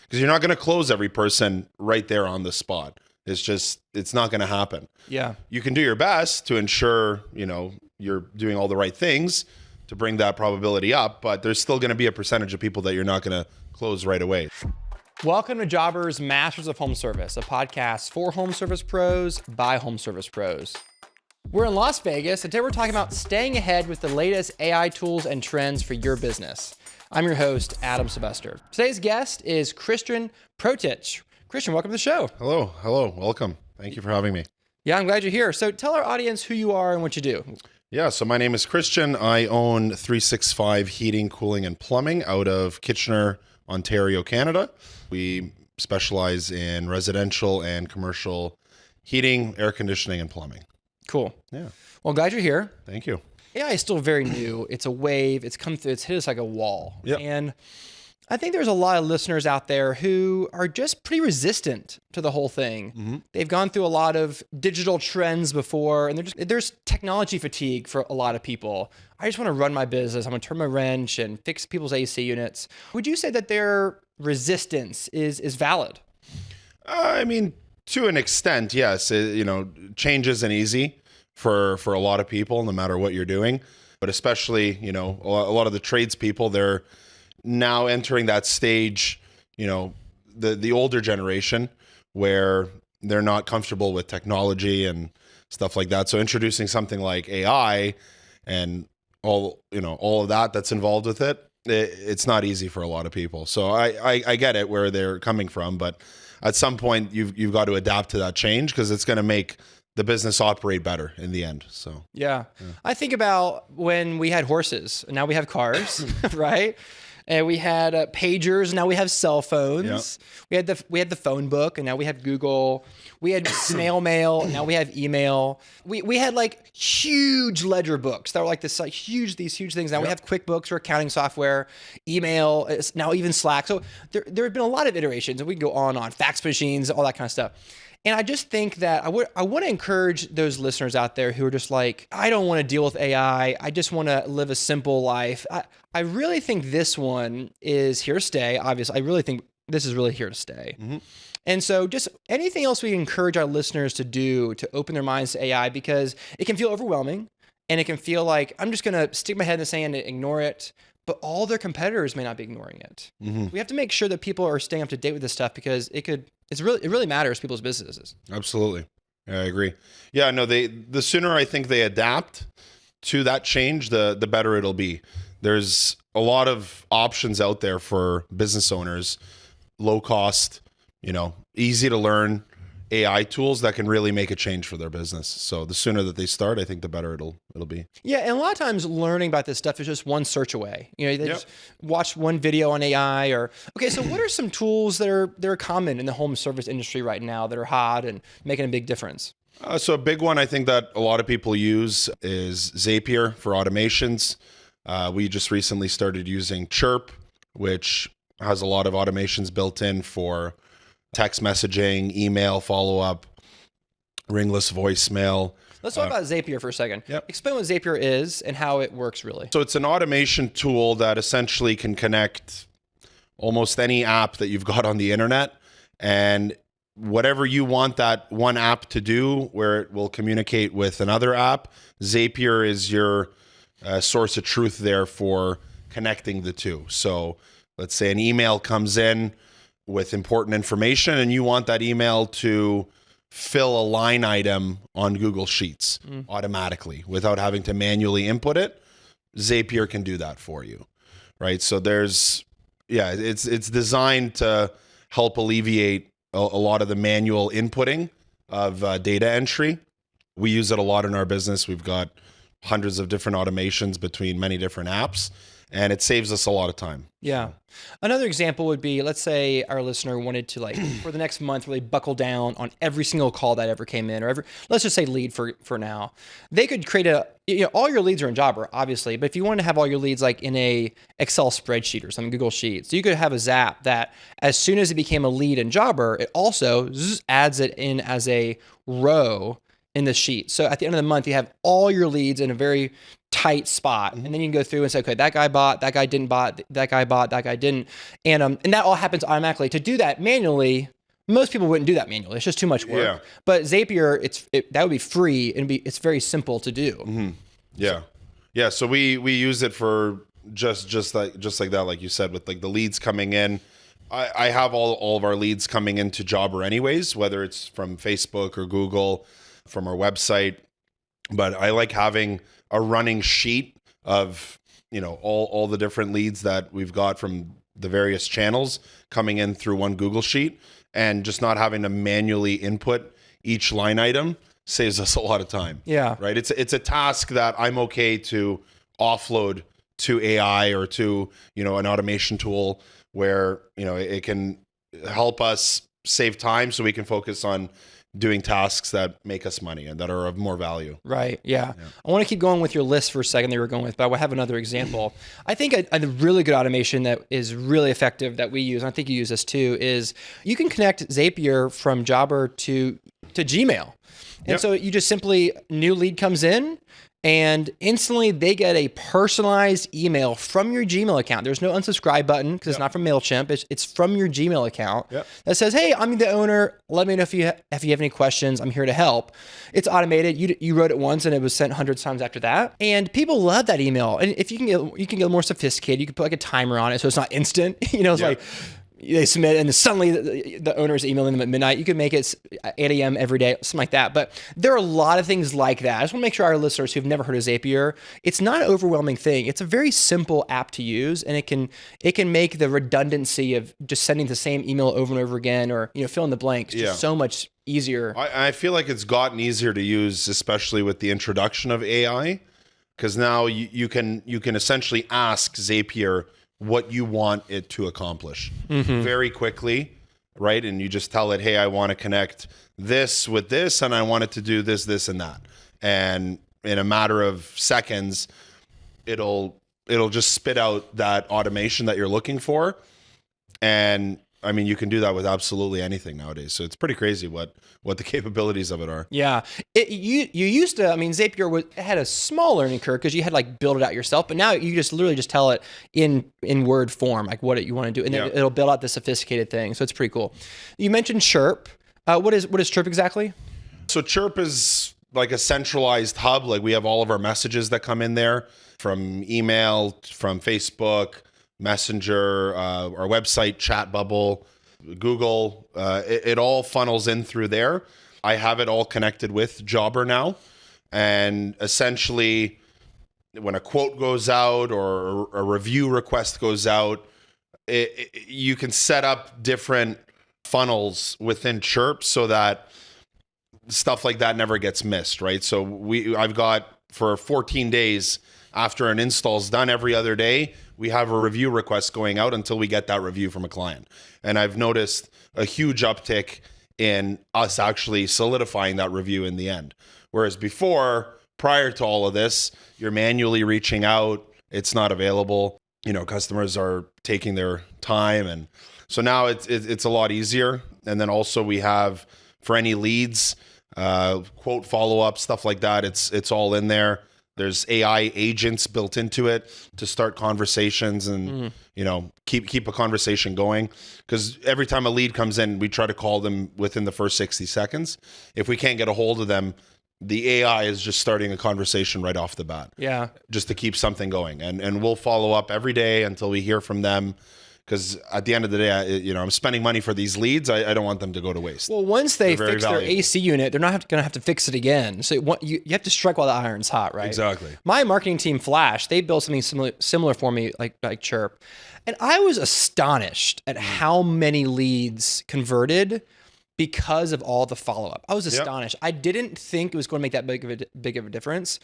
because you're not going to close every person right there on the spot. It's not going to happen. Yeah. You can do your best to ensure, you're doing all the right things to bring that probability up, but there's still going to be a percentage of people that you're not going to close right away. Welcome to Jobbers Masters of Home Service, a podcast for home service pros by home service pros. We're in Las Vegas, and today we're talking about staying ahead with the latest AI tools and trends for your business. I'm your host, Adam Sylvester. Today's guest is Christian Protich. Christian, welcome to the show. Hello, welcome. Thank you for having me. Yeah, I'm glad you're here. So tell our audience who you are and what you do. Yeah, so my name is Christian. I own 365 Heating, Cooling, and Plumbing out of Kitchener, Ontario, Canada. We specialize in residential and commercial heating, air conditioning, and plumbing. Cool. Yeah. Well, glad you're here. Thank you. AI is still very new. It's a wave. It's come through. It's hit us like a wall. Yep. And I think there's a lot of listeners out there who are just pretty resistant to the whole thing. Mm-hmm. They've gone through a lot of digital trends before, and there's technology fatigue for a lot of people. I just want to run my business. I'm going to turn my wrench and fix people's AC units. Would you say that their resistance is valid? I mean, to an extent, yes. Change isn't easy for a lot of people, no matter what you're doing. But especially, a lot of the tradespeople, they're now entering that stage, the older generation where they're not comfortable with technology and stuff like that. So introducing something like AI and all of that's involved with it, it's not easy for a lot of people. So I get it where they're coming from, but at some point you've got to adapt to that change because it's going to make the business operate better in the end. So yeah. I think about when we had horses and now we have cars, right? And we had pagers, and now we have cell phones. Yep. We had the phone book, and now we have Google. We had snail mail, and now we have email. We had like huge ledger books that were like these huge things. Now we have QuickBooks for accounting software, email, now even Slack. So there have been a lot of iterations, and we can go on, fax machines, all that kind of stuff. And I just think that I want to encourage those listeners out there who are just like, I don't want to deal with AI. I just want to live a simple life. I really think this one is here to stay. Obviously, I really think this is really here to stay. Mm-hmm. And so just anything else we encourage our listeners to do to open their minds to AI, because it can feel overwhelming and it can feel like I'm just going to stick my head in the sand and ignore it. But all their competitors may not be ignoring it. Mm-hmm. We have to make sure that people are staying up to date with this stuff because it really matters to people's businesses. Absolutely. Yeah, I agree. Yeah, no, the sooner I think they adapt to that change, the better it'll be. There's a lot of options out there for business owners, low cost, easy to learn AI tools that can really make a change for their business. So the sooner that they start, I think the better it'll be. Yeah, and a lot of times learning about this stuff is just one search away. They just watch one video on AI so what are some tools that are common in the home service industry right now that are hot and making a big difference? So a big one I think that a lot of people use is Zapier for automations. We just recently started using Chirp, which has a lot of automations built in for text messaging, email follow-up, ringless voicemail. Let's talk about Zapier for a second. Yep. Explain what Zapier is and how it works really. So it's an automation tool that essentially can connect almost any app that you've got on the internet, and whatever you want that one app to do where it will communicate with another app, Zapier is your source of truth there for connecting the two. So let's say an email comes in with important information and you want that email to fill a line item on Google Sheets automatically without having to manually input it. Zapier can do that for you, right? So it's designed to help alleviate a lot of the manual inputting of data entry. We use it a lot in our business. We've got hundreds of different automations between many different apps, and it saves us a lot of time. Yeah. Another example would be, let's say our listener wanted to for the next month really buckle down on every single call that ever came in, or let's just say lead for now. They could create all your leads are in Jobber, obviously, but if you wanted to have all your leads in a Excel spreadsheet or some Google Sheets, so you could have a Zap that as soon as it became a lead in Jobber, it also adds it in as a row in the sheet. So at the end of the month, you have all your leads in a very tight spot. And then you can go through and say, okay, that guy bought, that guy didn't bought, that guy bought, that guy didn't. And that all happens automatically. To do that manually, most people wouldn't do that manually. It's just too much work. Yeah. But Zapier, that would be free and it's very simple to do. Mm-hmm. Yeah. Yeah. So we use it for just like that, like you said, with like the leads coming in. I have all of our leads coming into Jobber anyways, whether it's from Facebook or Google, from our website. But I like having a running sheet of, all the different leads that we've got from the various channels coming in through one Google sheet, and just not having to manually input each line item saves us a lot of time. Yeah. Right. It's a task that I'm okay to offload to AI or to, an automation tool where, it can help us save time so we can focus on doing tasks that make us money and that are of more value. Right. Yeah. I want to keep going with your list for a second that you were going with, but I have another example. I think a really good automation that is really effective that we use, and I think you use this too, is you can connect Zapier from Jobber to Gmail. And so you just simply, new lead comes in, and instantly they get a personalized email from your Gmail account. There's no unsubscribe button because it's not from MailChimp. It's from your Gmail account that says, hey, I'm the owner. Let me know if you have any questions. I'm here to help. It's automated. You wrote it once and it was sent hundreds of times after that. And people love that email. And if you can get more sophisticated, you can put like a timer on it so it's not instant. It's like they submit and suddenly the owner is emailing them at midnight. You can make it 8 a.m. every day, something like that. But there are a lot of things like that. I just want to make sure our listeners who've never heard of Zapier, it's not an overwhelming thing. It's a very simple app to use, and it can make the redundancy of just sending the same email over and over again, or fill in the blanks, just so much easier. I feel like it's gotten easier to use, especially with the introduction of AI, because now you can essentially ask Zapier what you want it to accomplish very quickly, right? And you just tell it, hey, I want to connect this with this, and I want it to do this, this, and that. And in a matter of seconds, it'll just spit out that automation that you're looking for. And I mean, you can do that with absolutely anything nowadays. So it's pretty crazy what the capabilities of it are. Yeah. You used to, Zapier had a small learning curve because you had to build it out yourself, but now you just literally just tell it in word form, like what you want to do. And then it'll build out the sophisticated thing. So it's pretty cool. You mentioned Chirp. What is Chirp exactly? So Chirp is like a centralized hub. Like we have all of our messages that come in there from email, from Facebook, Messenger, our website, chat bubble, Google, it all funnels in through there. I have it all connected with Jobber now. And essentially, when a quote goes out or a review request goes out, you can set up different funnels within Chirp so that stuff like that never gets missed, right? So I've got for 14 days after an install's done, every other day, we have a review request going out until we get that review from a client. And I've noticed a huge uptick in us actually solidifying that review in the end. Whereas before, prior to all of this, you're manually reaching out, it's not available. Customers are taking their time. And so now it's a lot easier. And then also we have, for any leads, quote follow-up, stuff like that, it's all in there. There's AI agents built into it to start conversations and, keep a conversation going. Because every time a lead comes in, we try to call them within the first 60 seconds. If we can't get a hold of them, the AI is just starting a conversation right off the bat. Yeah. Just to keep something going. And we'll follow up every day until we hear from them. Because at the end of the day, I'm spending money for these leads. I don't want them to go to waste. Well, once they fix their AC unit, they're not going to have to fix it again. So you have to strike while the iron's hot, right? Exactly. My marketing team, Flash, they built something similar for me, like Chirp. And I was astonished at how many leads converted because of all the follow-up. I was astonished. I didn't think it was going to make that big of a difference.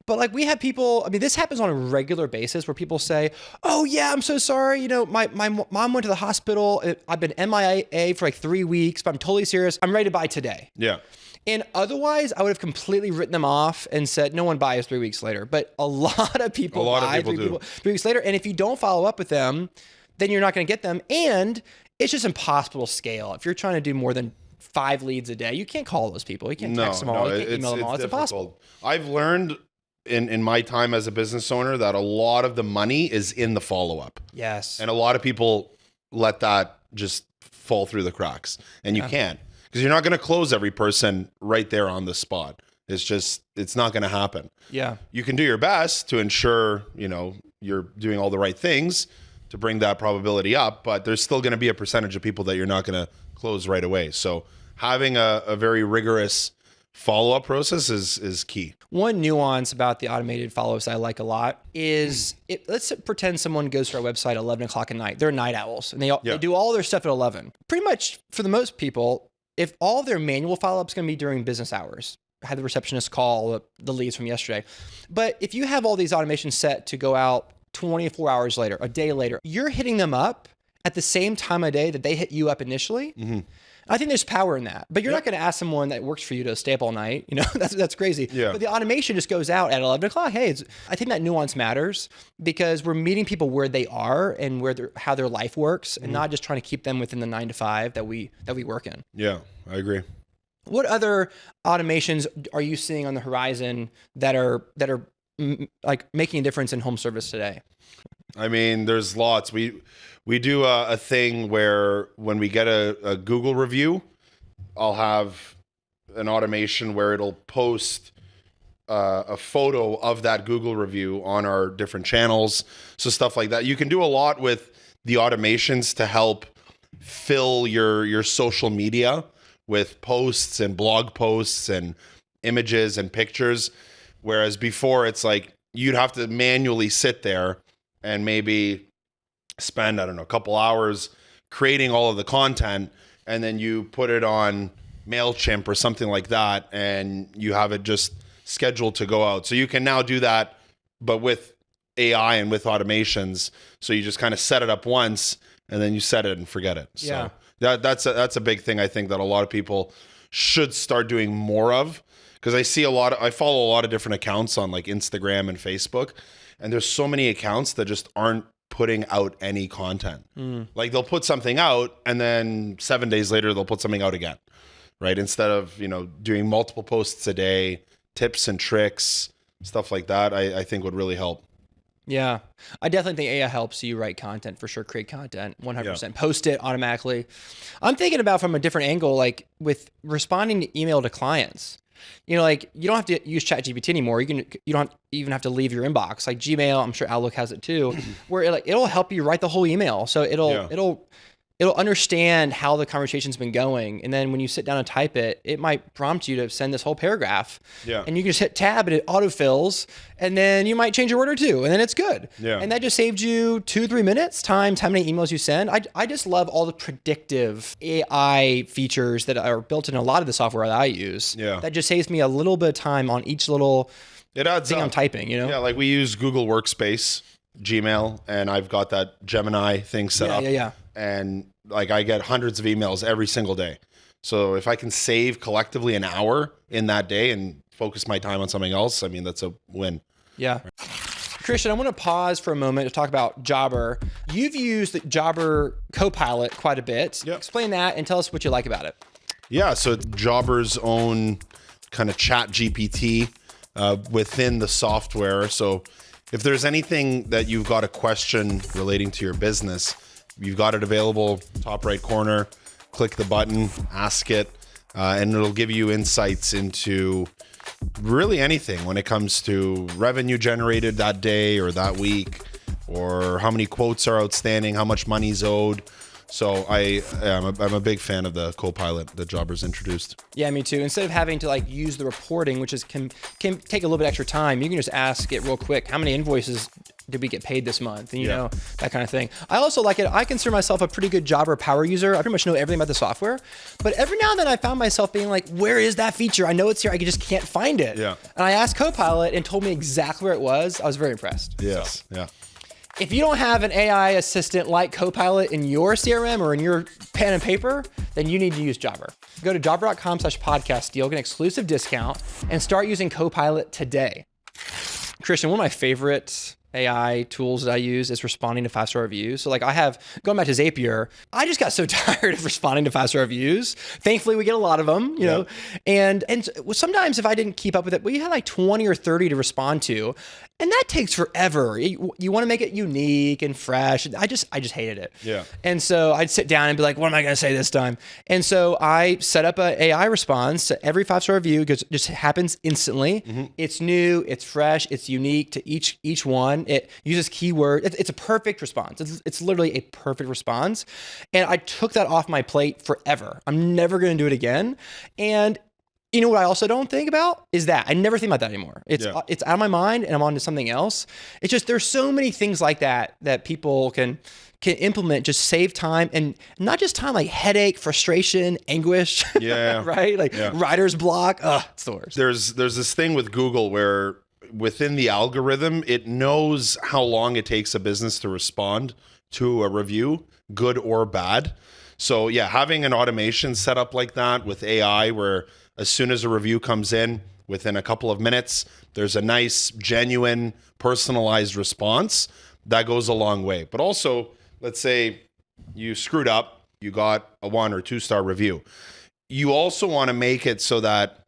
But we have people, this happens on a regular basis where people say, oh yeah, I'm so sorry. My mom went to the hospital. I've been MIA for 3 weeks, but I'm totally serious. I'm ready to buy today. Yeah. And otherwise I would have completely written them off and said, no one buys 3 weeks later. But a lot of people buy 3 weeks later. And if you don't follow up with them, then you're not going to get them. And it's just impossible to scale. If you're trying to do more than 5 leads a day, you can't call those people. You can't text them all. You can't email them all. It's impossible. I've learned in my time as a business owner that a lot of the money is in the follow-up. Yes. And a lot of people let that just fall through the cracks. And you can't, because you're not going to close every person right there on the spot. It's not going to happen. Yeah. You can do your best to ensure, you're doing all the right things to bring that probability up, but there's still going to be a percentage of people that you're not going to close right away. So having a very rigorous follow-up process is key. One nuance about the automated follow-ups I like a lot is, let's pretend someone goes to our website at 11 o'clock at night. They're night owls, and they do all their stuff at 11. Pretty much, for the most people, if all their manual follow-up is going to be during business hours, had the receptionist call the leads from yesterday. But if you have all these automations set to go out 24 hours later, a day later, you're hitting them up at the same time of day that they hit you up initially. Mm-hmm. I think there's power in that, but you're not going to ask someone that works for you to stay up all night. That's crazy. Yeah. But the automation just goes out at 11 o'clock. Hey, I think that nuance matters because we're meeting people where they are and how their life works, and not just trying to keep them within the 9 to 5 that we work in. Yeah, I agree. What other automations are you seeing on the horizon that are like making a difference in home service today? I mean, there's lots. We do a thing where when we get a Google review, I'll have an automation where it'll post a photo of that Google review on our different channels. So stuff like that. You can do a lot with the automations to help fill your social media with posts and blog posts and images and pictures. Whereas before it's like you'd have to manually sit there and maybe spend, a couple hours creating all of the content, and then you put it on MailChimp or something like that, and you have it just scheduled to go out. So you can now do that, but with AI and with automations. So you just kind of set it up once, and then you set it and forget it. So that's a big thing I think that a lot of people should start doing more of, because I follow a lot of different accounts on like Instagram and Facebook, and there's so many accounts that just aren't putting out any content. Like they'll put something out and then 7 days later they'll put something out again, right? Instead of, doing multiple posts a day, tips and tricks, stuff like that, I think would really help. Yeah. I definitely think AI helps you write content, for sure. Create content 100%. Post it automatically. I'm thinking about from a different angle, like with responding to email to clients. Like you don't have to use ChatGPT anymore. You don't even have to leave your inbox. Like Gmail, I'm sure Outlook has it too, where it'll help you write the whole email. So it'll understand how the conversation's been going, and then when you sit down and type it, it might prompt you to send this whole paragraph. Yeah. And you can just hit tab and it autofills, and then you might change a word or two, and then it's good. Yeah. And that just saved you 2-3 minutes times how many emails you send. I just love all the predictive AI features that are built in a lot of the software that I use. Yeah. That just saves me a little bit of time on each little thing I'm typing. Yeah, like we use Google Workspace, Gmail, and I've got that Gemini thing set up. Yeah. And like I get hundreds of emails every single day. So if I can save collectively an hour in that day and focus my time on something else, I mean, that's a win. Yeah. Christian, I want to pause for a moment to talk about Jobber. You've used the Jobber Copilot quite a bit. Yep. Explain that and tell us what you like about it. Yeah, so Jobber's own kind of chat GPT within the software. So if there's anything that you've got a question relating to your business, you've got it available, top right corner, click the button, ask it, and it'll give you insights into really anything when it comes to revenue generated that day or that week, or how many quotes are outstanding, how much money's owed. So I'm a big fan of the Copilot that Jobber's introduced. Yeah, me too. Instead of having to like use the reporting, which can take a little bit extra time, you can just ask it real quick, how many invoices did we get paid this month? And that kind of thing. I also like it. I consider myself a pretty good Jobber power user. I pretty much know everything about the software, but every now and then I found myself being like, where is that feature? I know it's here. I just can't find it. Yeah. And I asked Copilot and told me exactly where it was. I was very impressed. Yes. So. Yeah. If you don't have an AI assistant like Copilot in your CRM or in your pen and paper, then you need to use Jobber. Go to jobber.com/podcast deal, get an exclusive discount, and start using Copilot today. Christian, one of my favorite AI tools that I use is responding to 5-star reviews. So like I have, going back to Zapier, I just got so tired of responding to 5-star reviews. Thankfully, we get a lot of them, you know, and sometimes if I didn't keep up with it, we had like 20 or 30 to respond to. And that takes forever. You want to make it unique and fresh. I just hated it. Yeah. And so I'd sit down and be like, what am I going to say this time? And so I set up an AI response to every 5-star review because it just happens instantly. It's new, it's fresh, it's unique to each one. It uses keywords. It's a perfect response. It's literally a perfect response. And I took that off my plate forever. I'm never going to do it again. And you know what I also don't think about is that I never think about that anymore. It's out of my mind and I'm on to something else. It's just, there's so many things like that people can implement, just save time, and not just time, like headache, frustration, anguish. Yeah. Right? Like writer's block. It's the worst. There's this thing with Google where within the algorithm, it knows how long it takes a business to respond to a review, good or bad. So yeah, having an automation set up like that with AI where as soon as a review comes in, within a couple of minutes, there's a nice, genuine, personalized response. That goes a long way. But also, let's say you screwed up, you got a 1 or 2-star review. You also want to make it so that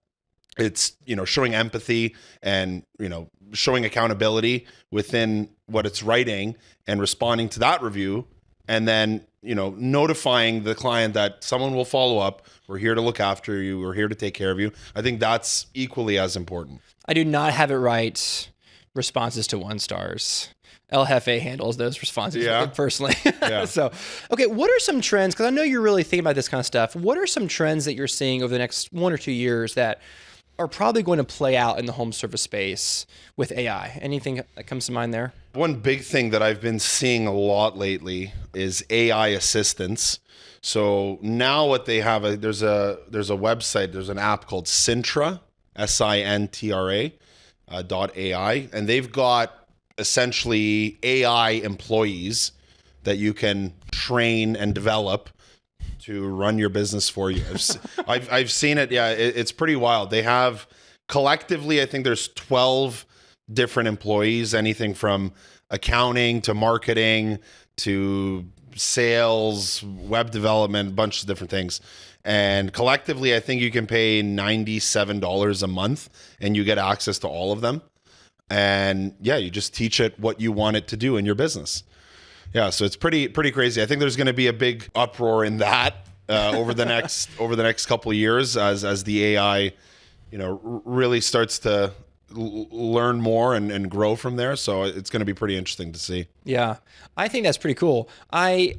it's, you know, showing empathy and, you know, showing accountability within what it's writing and responding to that review. And then, you know, notifying the client that someone will follow up. We're here to look after you. We're here to take care of you. I think that's equally as important. I do not have it right responses to 1 stars. El Jefe handles those responses personally. So, okay, what are some trends? Because I know you're really thinking about this kind of stuff. What are some trends that you're seeing over the next 1 or 2 years that are probably going to play out in the home service space with AI? Anything that comes to mind there? One big thing that I've been seeing a lot lately is AI assistants. So now what they have, there's a website, there's an app called Sintra, SINTRA .ai, and they've got essentially AI employees that you can train and develop to run your business for you. I've seen it. Yeah, it's pretty wild. They have collectively, I think there's 12 different employees, anything from accounting to marketing to sales, web development, a bunch of different things. And collectively, I think you can pay $97 a month and you get access to all of them. And yeah, you just teach it what you want it to do in your business. Yeah, so it's pretty crazy. I think there's going to be a big uproar in that over the next couple of years as the AI, you know, really starts to learn more and grow from there. So it's going to be pretty interesting to see. Yeah, I think that's pretty cool. I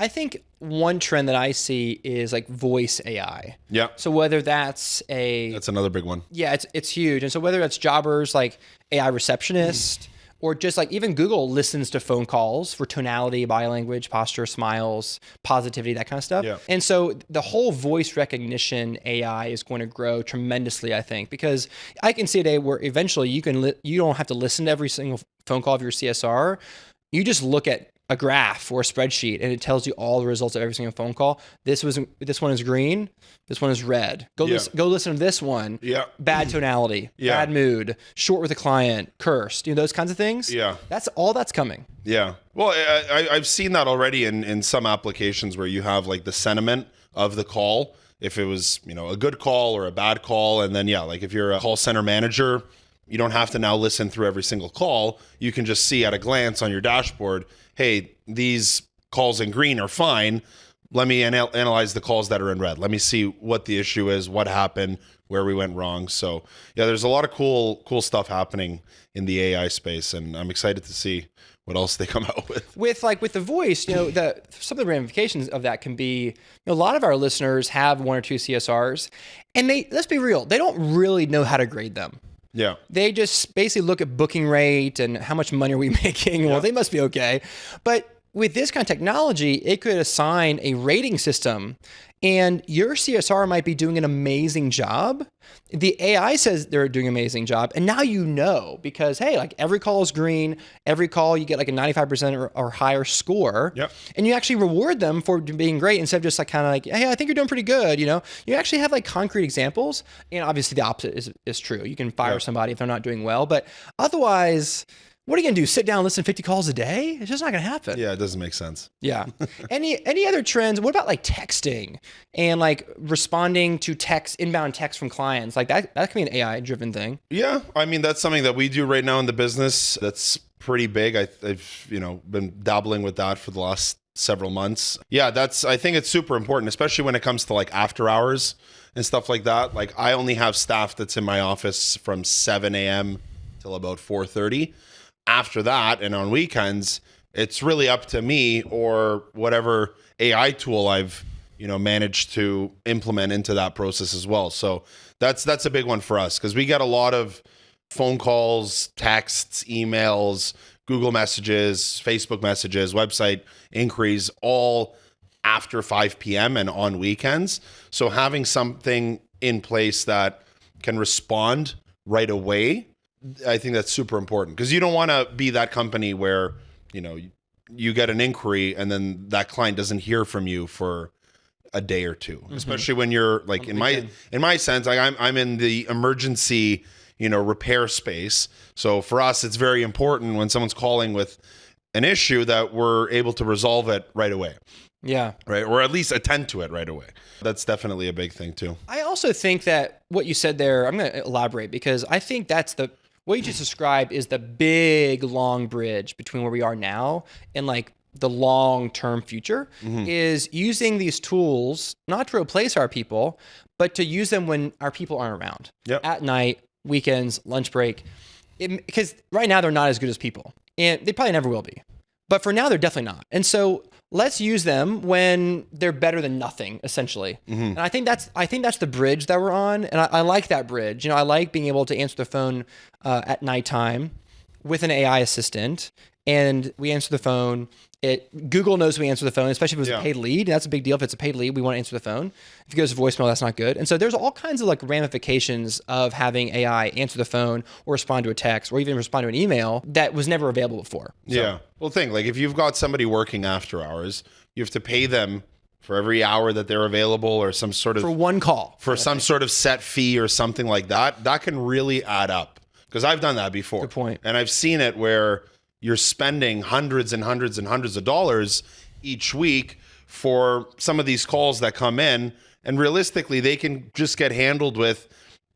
think one trend that I see is like voice AI. Yeah. So whether that's another big one. Yeah, it's huge. And so whether that's jobbers like AI receptionist or just like even Google listens to phone calls for tonality, body language, posture, smiles, positivity, that kind of stuff. Yeah. And so the whole voice recognition AI is going to grow tremendously, I think, because I can see a day where eventually you don't have to listen to every single phone call of your CSR. You just look at a graph or a spreadsheet and it tells you all the results of every single phone call. This one is green. This one is red. Go listen to this one. Yeah. Bad tonality, bad mood, short with a client, cursed, those kinds of things. Yeah. That's coming. Yeah. Well, I've seen that already in some applications where you have like the sentiment of the call, if it was, a good call or a bad call. And then, like if you're a call center manager, you don't have to now listen through every single call. You can just see at a glance on your dashboard, hey, these calls in green are fine. Let me analyze the calls that are in red. Let me see what the issue is, what happened, where we went wrong. So yeah, there's a lot of cool stuff happening in the AI space, and I'm excited to see what else they come out with. With the voice, some of the ramifications of that can be, a lot of our listeners have 1 or 2 CSRs, and let's be real, they don't really know how to grade them. Yeah. They just basically look at booking rate and how much money are we making. Well, they must be okay. But with this kind of technology, it could assign a rating system, and your CSR might be doing an amazing job. The AI says they're doing an amazing job. And now because, hey, like every call is green, every call you get like a 95% or higher score. Yep. And you actually reward them for being great instead of just like kind of like, hey, I think you're doing pretty good. You actually have like concrete examples. And obviously the opposite is true. You can fire somebody if they're not doing well. But otherwise, What are you gonna do? Sit down and listen to 50 calls a day? It's just not gonna happen. Yeah, it doesn't make sense. Yeah. Any other trends? What about like texting and like responding to inbound text from clients? Like that can be an AI driven thing. Yeah, I mean that's something that we do right now in the business. That's pretty big. I've been dabbling with that for the last several months. Yeah, I think it's super important, especially when it comes to like after hours and stuff like that. Like I only have staff that's in my office from 7 a.m. till about 4:30. After that, and on weekends, it's really up to me or whatever AI tool I've managed to implement into that process as well. So that's a big one for us because we get a lot of phone calls, texts, emails, Google messages, Facebook messages, website inquiries, all after 5 p.m. and on weekends. So having something in place that can respond right away, I think that's super important because you don't want to be that company where, you get an inquiry and then that client doesn't hear from you for a day or two, especially when you're like in my sense, like I'm in the emergency, repair space. So for us, it's very important when someone's calling with an issue that we're able to resolve it right away. Yeah. Right. Or at least attend to it right away. That's definitely a big thing too. I also think that what you said there, I'm going to elaborate because I think what you just described is the big long bridge between where we are now and like the long-term future is using these tools, not to replace our people, but to use them when our people aren't around. Yep. At night, weekends, lunch break. Because right now they're not as good as people and they probably never will be. But for now, they're definitely not. And so let's use them when they're better than nothing, essentially. And I think that's the bridge that we're on. And I like that bridge. I like being able to answer the phone at nighttime with an AI assistant. And we answer the phone. Google knows we answer the phone, especially if it was a paid lead. That's a big deal. If it's a paid lead, we want to answer the phone. If it goes to voicemail, that's not good. And so there's all kinds of like ramifications of having AI answer the phone or respond to a text or even respond to an email that was never available before. So. Yeah. Well, think like if you've got somebody working after hours, you have to pay them for every hour that they're available or some sort of for one call for some sort of set fee or something like that. That can really add up because I've done that before. Good point. And I've seen it where you're spending hundreds and hundreds and hundreds of dollars each week for some of these calls that come in. And realistically, they can just get handled with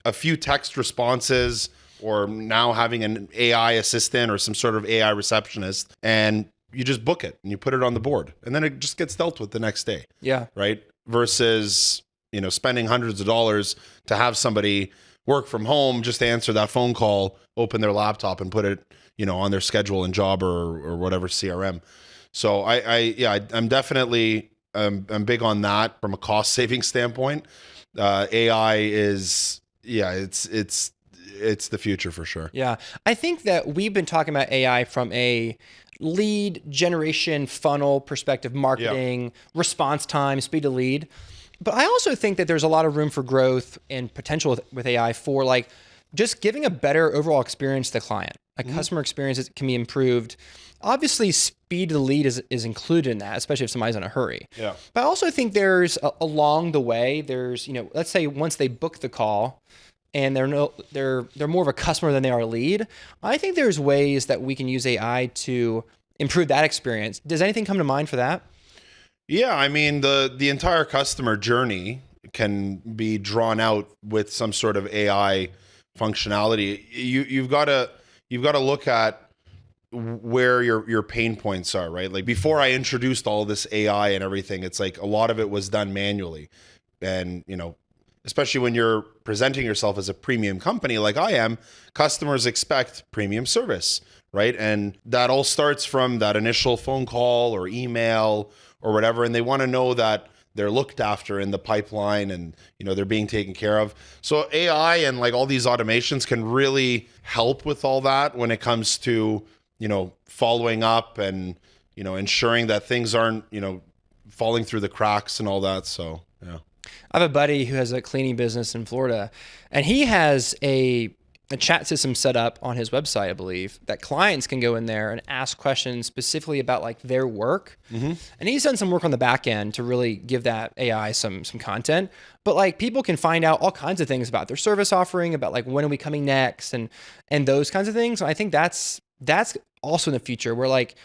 a few text responses or now having an AI assistant or some sort of AI receptionist. And you just book it and you put it on the board. And then it just gets dealt with the next day. Yeah. Right? Versus, spending hundreds of dollars to have somebody work from home, just answer that phone call, open their laptop and put it on their schedule and job or whatever CRM. So I'm definitely, I'm big on that from a cost saving standpoint. AI is, it's the future for sure. Yeah. I think that we've been talking about AI from a lead generation funnel perspective, marketing, response time, speed to lead. But I also think that there's a lot of room for growth and potential with AI for like just giving a better overall experience to the client. A customer experience can be improved. Obviously, speed to lead is included in that, especially if somebody's in a hurry. Yeah. But I also think there's along the way, there's, let's say once they book the call and they're more of a customer than they are a lead, I think there's ways that we can use AI to improve that experience. Does anything come to mind for that? Yeah, I mean, the entire customer journey can be drawn out with some sort of AI functionality. You've got to look at where your pain points are, right? Like before I introduced all this AI and everything, it's like a lot of it was done manually. And, especially when you're presenting yourself as a premium company like I am, customers expect premium service, right? And that all starts from that initial phone call or email or whatever. And they want to know that they're looked after in the pipeline and, they're being taken care of. So AI and like all these automations can really help with all that when it comes to, following up and, ensuring that things aren't, falling through the cracks and all that. So, yeah. I have a buddy who has a cleaning business in Florida and he has a chat system set up on his website, I believe, that clients can go in there and ask questions specifically about like their work. And he's done some work on the back end to really give that AI some content. But like people can find out all kinds of things about their service offering, about like when are we coming next and those kinds of things. I think that's That's also in the future. We're like,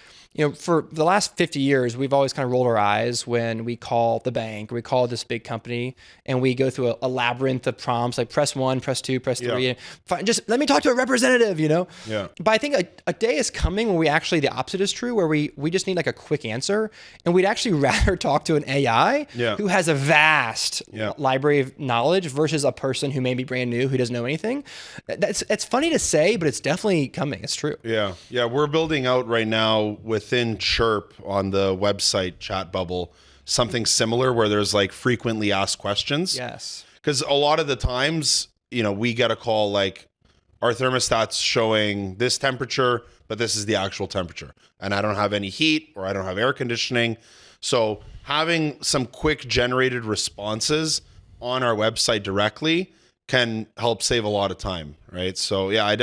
for the last 50 years, we've always kind of rolled our eyes when we call the bank, or we call this big company, and we go through a labyrinth of prompts, like press 1, press 2, press 3, and just let me talk to a representative, Yeah. But I think a day is coming when we actually, the opposite is true, where we just need like a quick answer, and we'd actually rather talk to an AI who has a vast library of knowledge versus a person who may be brand new, who doesn't know anything. It's funny to say, but it's definitely coming. It's true. Yeah. Yeah. We're building out right now within Chirp on the website chat bubble, something similar where there's like frequently asked questions. Yes. Because a lot of the times, we get a call like our thermostat's showing this temperature, but this is the actual temperature. And I don't have any heat or I don't have air conditioning. So having some quick generated responses on our website directly can help save a lot of time, right? So yeah, I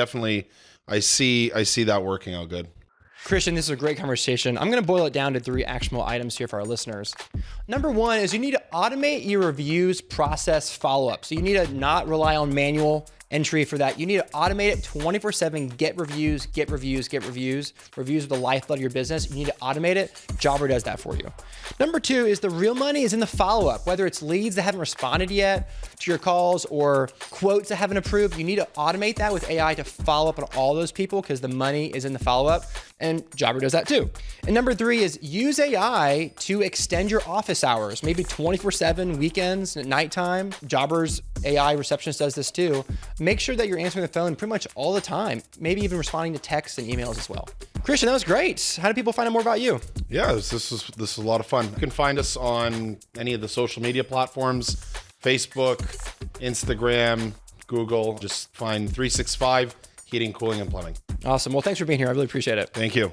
see that working out good. Christian, this is a great conversation. I'm going to boil it down to 3 actionable items here for our listeners. Number 1 is you need to automate your reviews process follow-up. So you need to not rely on manual entry for that. You need to automate it 24/7, get reviews, get reviews, get reviews. Reviews are the lifeblood of your business. You need to automate it. Jobber does that for you. Number 2 is the real money is in the follow-up, whether it's leads that haven't responded yet to your calls or quotes that haven't approved. You need to automate that with AI to follow up on all those people because the money is in the follow-up. And Jobber does that too. And number 3 is use AI to extend your office hours, maybe 24/7, weekends, at nighttime. Jobber's AI receptionist does this too. Make sure that you're answering the phone pretty much all the time, maybe even responding to texts and emails as well. Christian, that was great. How do people find out more about you? Yeah, this is a lot of fun. You can find us on any of the social media platforms, Facebook, Instagram, Google. Just find 365 Heating, Cooling, and Plumbing. Awesome. Well, thanks for being here. I really appreciate it. Thank you.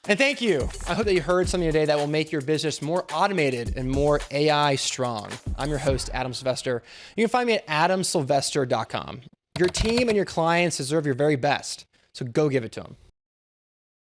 And thank you. I hope that you heard something today that will make your business more automated and more AI strong. I'm your host, Adam Sylvester. You can find me at adamsylvester.com. Your team and your clients deserve your very best, so go give it to them.